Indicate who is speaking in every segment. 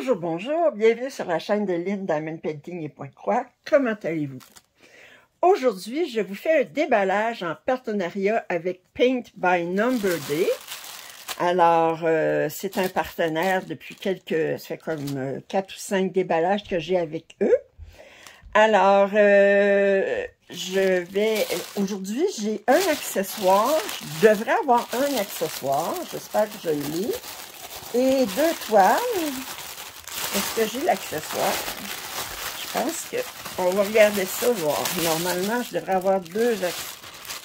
Speaker 1: Bonjour, bonjour, bienvenue sur la chaîne de Lynn Diamond Painting et Pointe-Croix. Comment allez-vous? Aujourd'hui, je vous fais un déballage en partenariat avec Paint by Number Day. Alors, c'est un partenaire depuis ça fait comme 4 ou 5 déballages que j'ai avec eux. Alors, aujourd'hui, j'ai un accessoire. Je devrais avoir un accessoire. J'espère que je l'ai. Et 2 toiles. Est-ce que j'ai l'accessoire? Je pense qu'on va regarder ça, voir. Normalement, je devrais avoir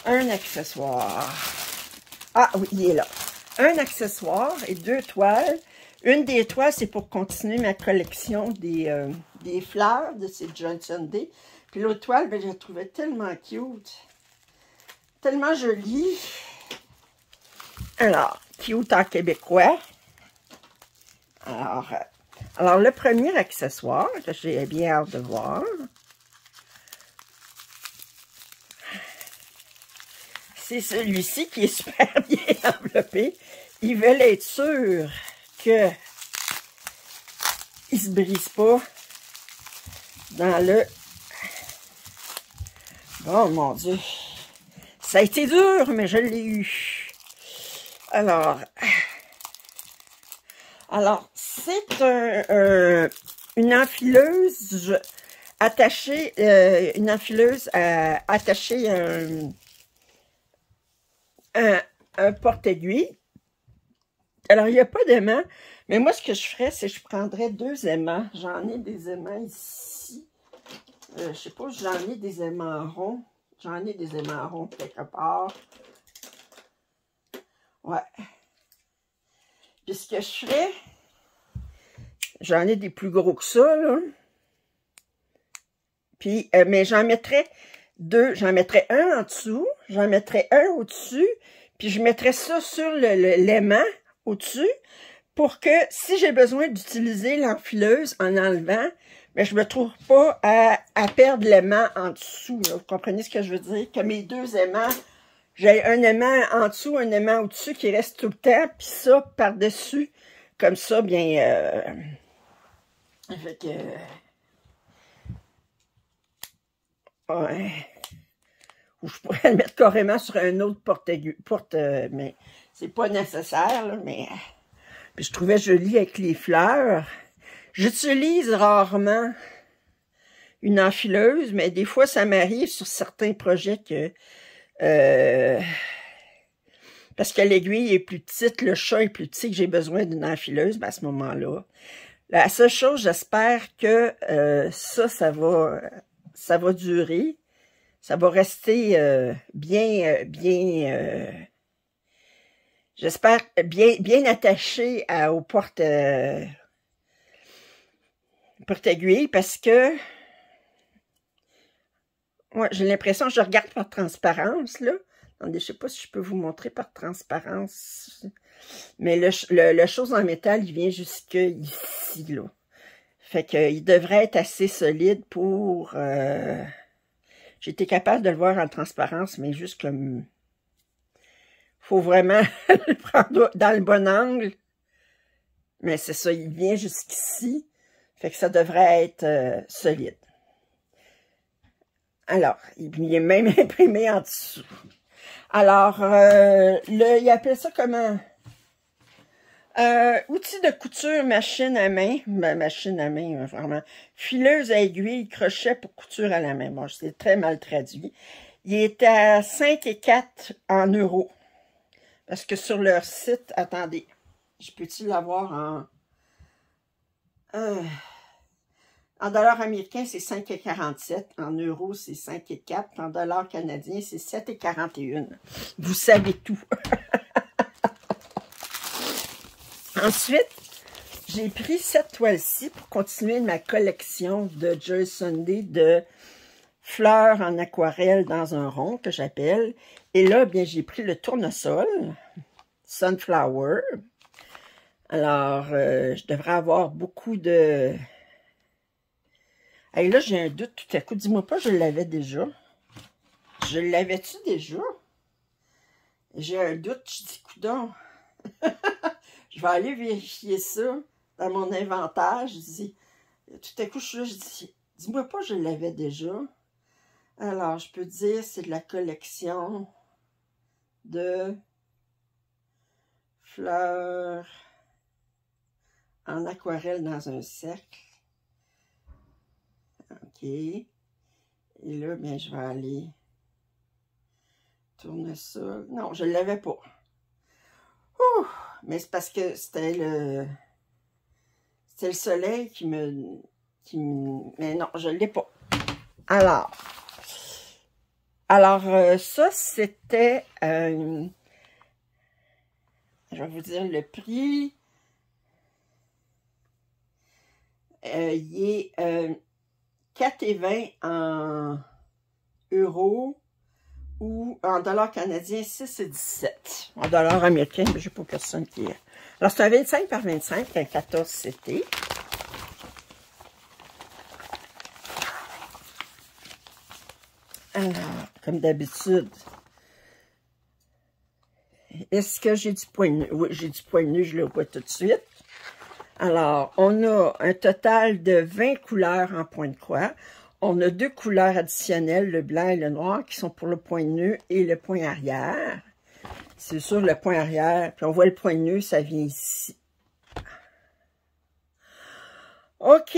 Speaker 1: un accessoire. Ah oui, il est là. Un accessoire et 2 toiles. Une des toiles, c'est pour continuer ma collection des fleurs de ces Johnson Day. Puis l'autre toile, ben, je la trouvais tellement cute. Tellement jolie. Alors, cute en québécois. Alors, le premier accessoire, que j'ai bien hâte de voir, c'est celui-ci qui est super bien enveloppé. Ils veulent être sûrs qu'il ne se brise pas dans le... Oh mon Dieu! Ça a été dur, mais je l'ai eu. Alors c'est une enfileuse attachée, attachée un porte-aiguille. Alors, il n'y a pas d'aimant, mais moi, ce que je ferais, c'est que je prendrais 2 aimants. J'en ai des aimants ici. Je ne sais pas si j'en ai des aimants ronds. J'en ai des aimants ronds quelque part. Ouais. Puis ce que je ferais, j'en ai des plus gros que ça, là. Puis, mais j'en mettrais 2. J'en mettrais un en dessous, j'en mettrais un au-dessus, puis je mettrais ça sur l'aimant au-dessus pour que si j'ai besoin d'utiliser l'enfileuse en enlevant, mais je me trouve pas à perdre l'aimant en dessous. Là. Vous comprenez ce que je veux dire? Que mes 2 aimants, j'ai un aimant en dessous, un aimant au-dessus qui reste tout le temps, puis ça par-dessus, comme ça, bien... fait que... ouais. Ou je pourrais le mettre carrément sur un autre mais c'est pas nécessaire, là, mais... Puis je trouvais joli avec les fleurs. J'utilise rarement une enfileuse, mais des fois, ça m'arrive sur certains projets que... parce que l'aiguille est plus petite, le chat est plus petit, que j'ai besoin d'une enfileuse, ben à ce moment-là. La seule chose, j'espère que ça va durer. Ça va rester j'espère, bien attaché aux porte-aiguilles parce que ouais, j'ai l'impression que je regarde par transparence, là. Attendez, je sais pas si je peux vous montrer par transparence. Mais le chose en métal, il vient jusque ici, là. Fait qu'il devrait être assez solide pour... J'ai été capable de le voir en transparence, mais juste comme... Faut vraiment le prendre dans le bon angle. Mais c'est ça, il vient jusqu'ici. Fait que ça devrait être solide. Alors, il est même imprimé en dessous. Alors, il appelle ça comment? Outil de couture, machine à main. Machine à main, vraiment. Fileuse à aiguille, crochet pour couture à la main. Bon, c'est très mal traduit. Il est à 5,4 en euros. Parce que sur leur site, attendez, je peux-tu l'avoir en dollars américains, c'est 5,47. En euros, c'est 5,4. En dollars canadiens, c'est 7,41. Vous savez tout. Ensuite, j'ai pris cette toile-ci pour continuer ma collection de Johnson Day de fleurs en aquarelle dans un rond, que j'appelle. Et là, bien, j'ai pris le tournesol, Sunflower. Alors, je devrais avoir beaucoup de... Et là, j'ai un doute tout à coup. Dis-moi pas, je l'avais déjà. Je l'avais-tu déjà? J'ai un doute, je dis, coudonc. Je vais aller vérifier ça. dans mon inventaire. Je dis, tout à coup, je suis là, je dis, dis-moi pas, je l'avais déjà. Alors, je peux dire, c'est de la collection de fleurs en aquarelle dans un cercle. OK. Et là, bien, je vais aller tourner ça. Non, je ne l'avais pas. Ouh! Mais c'est parce que c'était le soleil qui me... Mais non, je ne l'ai pas. Alors, ça, c'était... je vais vous dire le prix. Il est 4,20 en euros ou en dollars canadiens 6,17. En dollars américains, mais je n'ai pas personne qui est. Alors, c'est un 25 par 25, un 14 CT. Alors, comme d'habitude, est-ce que j'ai du point nu? Oui, j'ai du point nu, je le vois tout de suite. Alors, on a un total de 20 couleurs en point de croix. On a 2 couleurs additionnelles, le blanc et le noir, qui sont pour le point nœud et le point arrière. C'est sûr, le point arrière, puis on voit le point nœud, ça vient ici. OK,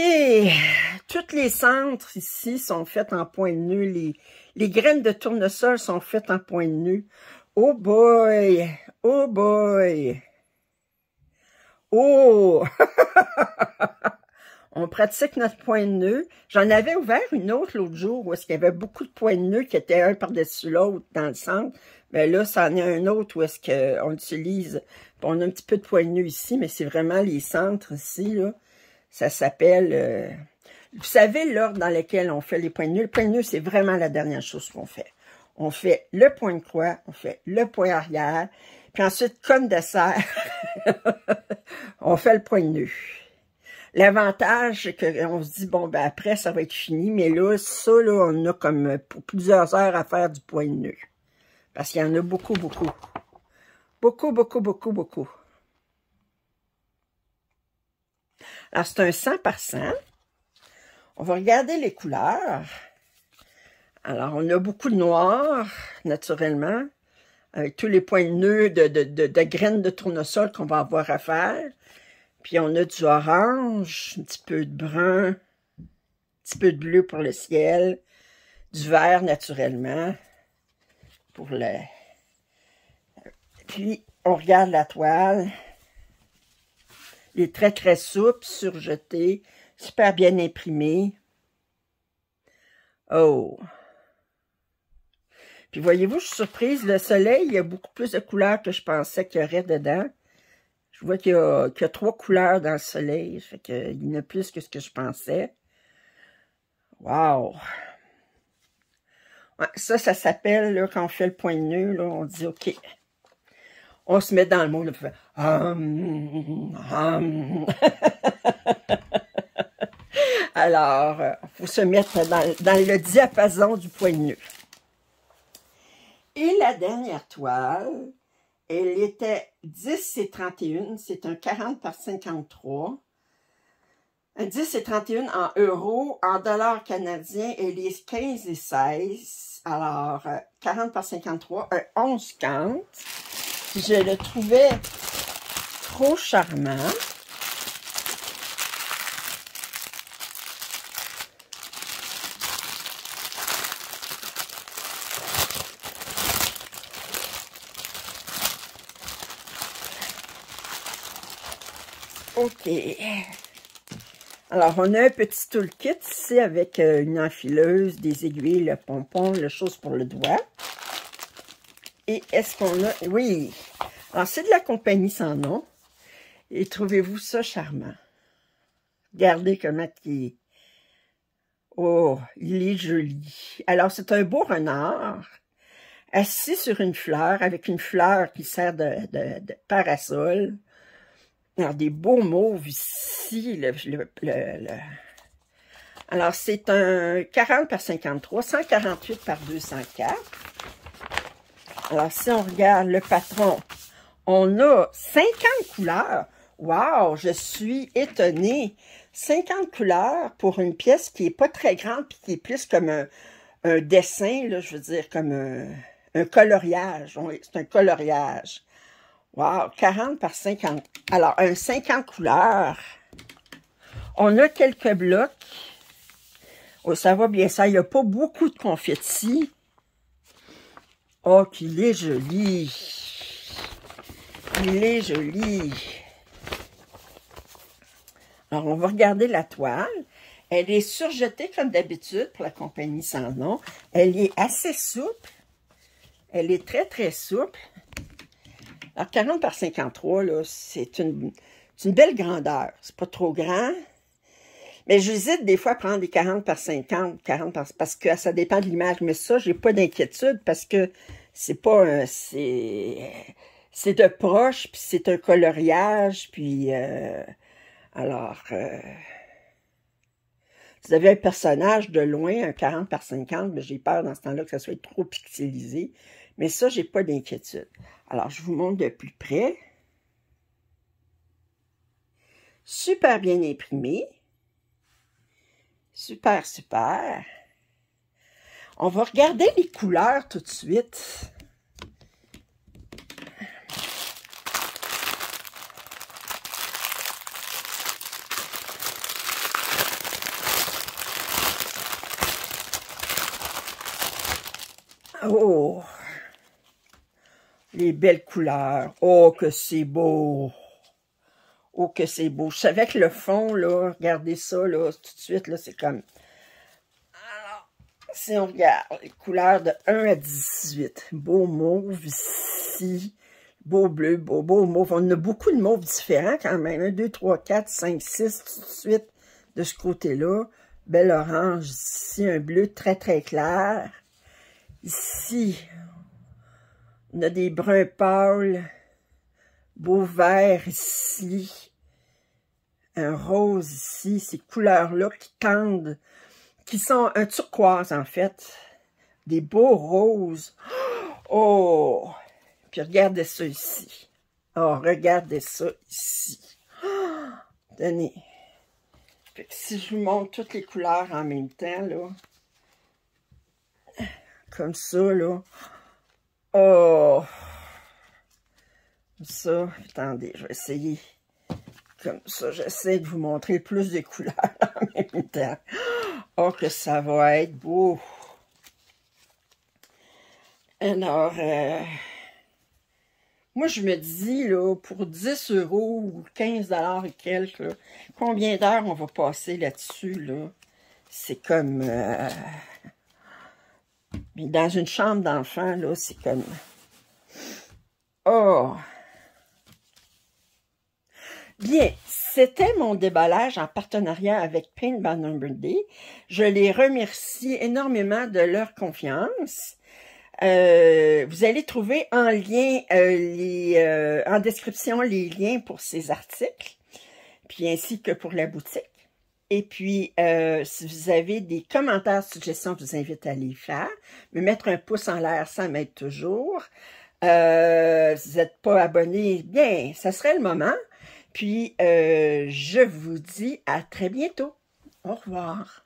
Speaker 1: tous les centres ici sont faits en point nœud. Les graines de tournesol sont faites en point nœud. Oh boy! Oh boy! Oh! On pratique notre point de nœud. J'en avais ouvert une autre l'autre jour où est-ce qu'il y avait beaucoup de points de nœud qui étaient un par-dessus l'autre dans le centre. Mais là, ça en est un autre où est-ce qu'on utilise... Bon, on a un petit peu de points de nœud ici, mais c'est vraiment les centres ici, là. Ça s'appelle... Vous savez l'ordre dans lequel on fait les points de nœud. Le point de nœud, c'est vraiment la dernière chose qu'on fait. On fait le point de croix, on fait le point arrière, puis ensuite, comme dessert, on fait le point de nœud. L'avantage, c'est qu'on se dit, bon, ben après, ça va être fini, mais là, ça, là, on a comme pour plusieurs heures à faire du point de nœud. Parce qu'il y en a beaucoup, beaucoup. Beaucoup, beaucoup, beaucoup, beaucoup. Alors, c'est un 100 par 100. On va regarder les couleurs. Alors, on a beaucoup de noir, naturellement, avec tous les points de nœud de graines de tournesol qu'on va avoir à faire. Puis, on a du orange, un petit peu de brun, un petit peu de bleu pour le ciel, du vert, naturellement, pour le... Puis, on regarde la toile. Il est très, très souple, surjeté, super bien imprimé. Oh! Puis voyez-vous, je suis surprise, le soleil, il y a beaucoup plus de couleurs que je pensais qu'il y aurait dedans. Je vois qu'il y a 3 couleurs dans le soleil, fait qu'il y en a plus que ce que je pensais. Wow! Ouais, ça s'appelle, là, quand on fait le point de nœud, là, on dit, OK. On se met dans le mot, là, on fait, Alors, il faut se mettre dans le diapason du point de nœud. Et la dernière toile, elle était 10 et 31, c'est un 40 par 53. Un 10 et 31 en euros, en dollars canadiens, elle est 15 et 16. Alors, 40 par 53, un 11,50. Je le trouvais trop charmant. OK. Alors, on a un petit toolkit ici avec une enfileuse, des aiguilles, le pompon, la chose pour le doigt. Et est-ce qu'on a... Oui. Alors, c'est de la compagnie sans nom. Et trouvez-vous ça charmant? Regardez comment il est. Oh, il est joli. Alors, c'est un beau renard assis sur une fleur avec une fleur qui sert de parasol. Alors, des beaux mauves ici. Alors, c'est un 40 par 53, 148 par 204. Alors, si on regarde le patron, on a 50 couleurs. Wow, je suis étonnée. 50 couleurs pour une pièce qui est pas très grande, puis qui est plus comme un dessin, là, je veux dire, comme un coloriage. C'est un coloriage. Wow, 40 par 50. Alors, un 50 couleurs. On a quelques blocs. Oh, ça va bien ça. Il n'y a pas beaucoup de confettis. Oh, qu'il est joli. Il est joli. Alors, on va regarder la toile. Elle est surjetée comme d'habitude pour la compagnie sans nom. Elle est assez souple. Elle est très, très souple. Alors, 40 par 53, là, c'est une belle grandeur. C'est pas trop grand. Mais j'hésite des fois à prendre des 40 par 50, parce que ça dépend de l'image. Mais ça, j'ai pas d'inquiétude parce que c'est pas c'est de proche, puis c'est un coloriage, puis alors vous avez un personnage de loin, un 40 par 50, mais j'ai peur dans ce temps-là que ça soit trop pixelisé. Mais ça, j'ai pas d'inquiétude. Alors, je vous montre de plus près. Super bien imprimé. Super, super. On va regarder les couleurs tout de suite. Oh! Les belles couleurs. Oh, que c'est beau! Oh, que c'est beau. Je savais que le fond, là, regardez ça, là, tout de suite, là, c'est comme... Alors, si on regarde les couleurs de 1 à 18, beau mauve ici, beau bleu, beau mauve. On a beaucoup de mauves différents quand même. 1, 2, 3, 4, 5, 6, tout de suite, de ce côté-là. Bel orange ici, un bleu très, très clair. Ici, on a des bruns pâles. Beau vert ici, un rose ici, ces couleurs-là qui tendent, qui sont un turquoise en fait, des beaux roses. Oh! Puis regardez ça ici. Oh, regardez ça ici. Oh, tenez. Fait que si je vous montre toutes les couleurs en même temps, là, comme ça, là. Oh! Ça, attendez, je vais essayer comme ça. J'essaie de vous montrer le plus de couleurs en même temps. Oh, que ça va être beau! Alors, moi, je me dis, là, pour 10 € ou 15 $ et quelques, là, combien d'heures on va passer là-dessus, là? C'est comme... dans une chambre d'enfant, là, c'est comme... Oh! Bien, c'était mon déballage en partenariat avec Paint by Number Day. Je les remercie énormément de leur confiance. Vous allez trouver en lien, en description, les liens pour ces articles, puis ainsi que pour la boutique. Et puis, si vous avez des commentaires, suggestions, je vous invite à les faire. Me mettre un pouce en l'air, ça m'aide toujours. Si vous n'êtes pas abonné, bien, ça serait le moment. Puis, je vous dis à très bientôt. Au revoir.